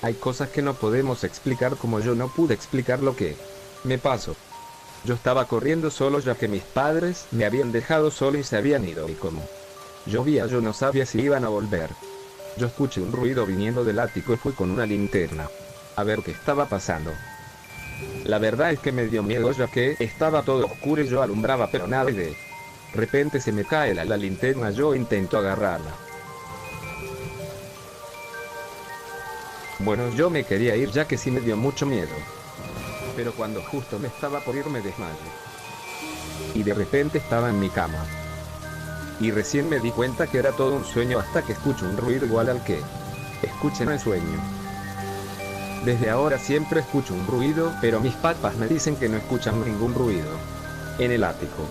Hay cosas que no podemos explicar, como yo no pude explicar lo que me pasó. Yo estaba corriendo solo ya que mis padres me habían dejado solo y se habían ido, y como llovía yo no sabía si iban a volver. Yo escuché un ruido viniendo del ático y fui con una linterna a ver qué estaba pasando. La verdad es que me dio miedo ya que estaba todo oscuro y yo alumbraba pero nada, y de repente se me cae la linterna. Yo intento agarrarla. Bueno, yo me quería ir ya que sí me dio mucho miedo. Pero cuando justo me estaba por ir me desmayé. Y de repente estaba en mi cama. Y recién me di cuenta que era todo un sueño hasta que escucho un ruido igual al que escuché en el sueño. Desde ahora siempre escucho un ruido, pero mis papás me dicen que no escuchan ningún ruido en el ático.